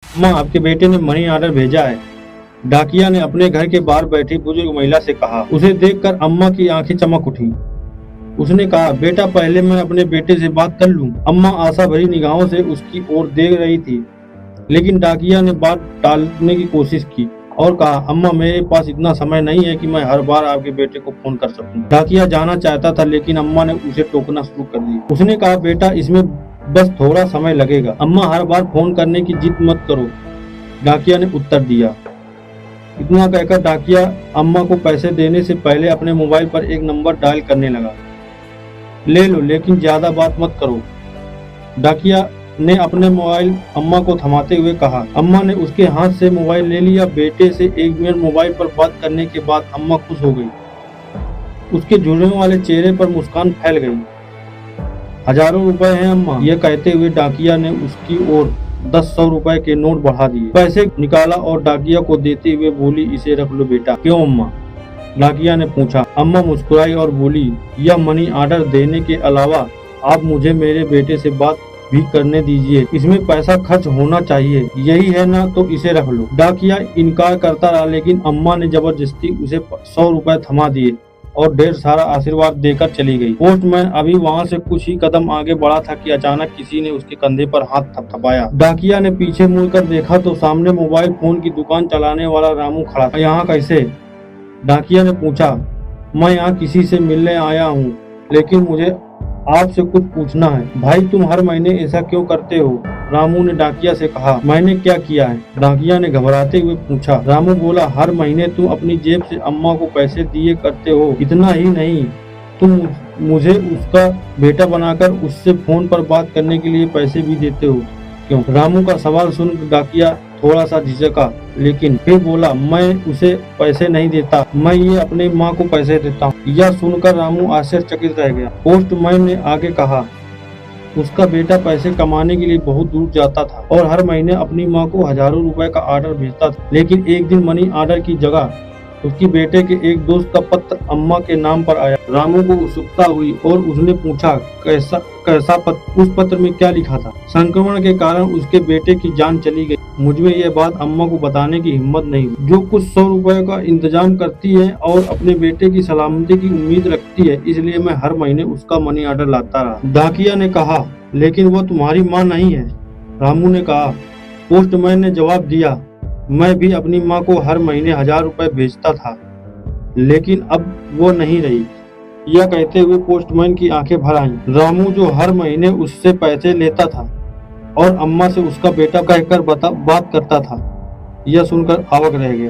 अम्मा, आपके बेटे ने मनी ऑर्डर भेजा है। डाकिया ने अपने घर के बाहर बैठी बुजुर्ग महिला से कहा। उसे देखकर अम्मा की आंखें चमक उठी। उसने कहा, बेटा पहले मैं अपने बेटे से बात कर लूं। अम्मा आशा भरी निगाहों से उसकी ओर देख रही थी, लेकिन डाकिया ने बात टालने की कोशिश की और कहा, अम्मा मेरे पास इतना समय नहीं है कि मैं हर बार आपके बेटे को फोन कर सकूं। डाकिया जाना चाहता था, लेकिन अम्मा ने उसे टोकना शुरू कर दिया। उसने कहा, बेटा इसमें बस थोड़ा समय लगेगा। अम्मा, हर बार फोन करने की जिद मत करो, डाकिया ने उत्तर दिया। इतना कहकर डाकिया अम्मा को पैसे देने से पहले अपने मोबाइल पर एक नंबर डायल करने लगा। ले लो, लेकिन ज्यादा बात मत करो, डाकिया ने अपने मोबाइल अम्मा को थमाते हुए कहा। अम्मा ने उसके हाथ से मोबाइल ले लिया। बेटे से 1 मिनट मोबाइल पर बात करने के बाद अम्मा खुश हो गई। उसके झुर्रियों वाले चेहरे पर मुस्कान फैल गई। हजारों रुपए हैं अम्मा, यह कहते हुए डाकिया ने उसकी ओर 10-100 रुपए के नोट बढ़ा दिए। पैसे निकाला और डाकिया को देते हुए बोली, इसे रख लो बेटा। क्यों अम्मा, डाकिया ने पूछा। अम्मा मुस्कुराई और बोली, यह मनी ऑर्डर देने के अलावा आप मुझे मेरे बेटे से बात भी करने दीजिए। इसमें पैसा खर्च होना चाहिए, यही है ना, तो इसे रख लो। डाकिया इनकार करता रहा, लेकिन अम्मा ने जबरदस्ती उसे 100 रुपए थमा दिए और ढेर सारा आशीर्वाद देकर चली गई। पोस्टमैन अभी वहां से कुछ ही कदम आगे बढ़ा था कि अचानक किसी ने उसके कंधे पर हाथ थपथपाया। डाकिया ने पीछे मुड़कर देखा तो सामने मोबाइल फोन की दुकान चलाने वाला रामू खड़ा था। यहाँ कैसे? डाकिया ने पूछा। मैं यहाँ किसी से मिलने आया हूँ, लेकिन मुझे आपसे कुछ पूछना है। भाई तुम हर महीने ऐसा क्यों करते हो? रामू ने डाकिया से कहा। मैंने क्या किया है? डाकिया ने घबराते हुए पूछा। रामू बोला, हर महीने तुम अपनी जेब से अम्मा को पैसे दिए करते हो। इतना ही नहीं, तुम मुझे उसका बेटा बनाकर उससे फोन पर बात करने के लिए पैसे भी देते हो। क्यों? रामू का सवाल सुन डाकिया थोड़ा सा झिझका, लेकिन फिर बोला, मैं उसे पैसे नहीं देता, मैं ये अपने माँ को पैसे देता हूँ। यह सुनकर रामू आश्चर्यचकित रह गया। पोस्टमैन ने आगे कहा, उसका बेटा पैसे कमाने के लिए बहुत दूर जाता था और हर महीने अपनी माँ को हजारों रुपए का ऑर्डर भेजता था, लेकिन एक दिन मनी ऑर्डर की जगह उसकी बेटे के एक दोस्त का पत्र अम्मा के नाम पर आया। रामू को उत्सुकता हुई और उसने पूछा, कैसा पत्र? उस पत्र में क्या लिखा था? संक्रमण के कारण उसके बेटे की जान चली गई। मुझे ये बात अम्मा को बताने की हिम्मत नहीं हुई, जो कुछ 100 रुपए का इंतजाम करती है और अपने बेटे की सलामती की उम्मीद रखती है, इसलिए मैं हर महीने उसका मनी ऑर्डर लाता रहा। डाकिया ने कहा, लेकिन वो तुम्हारी माँ नहीं है। रामू ने कहा। पोस्टमैन ने जवाब दिया, मैं भी अपनी माँ को हर महीने 1000 रुपए भेजता था, लेकिन अब वो नहीं रही। यह कहते हुए पोस्टमैन की आंखें भर आईं। रामू जो हर महीने उससे पैसे लेता था और अम्मा से उसका बेटा कहकर बात करता था, यह सुनकर अवाक रह गया।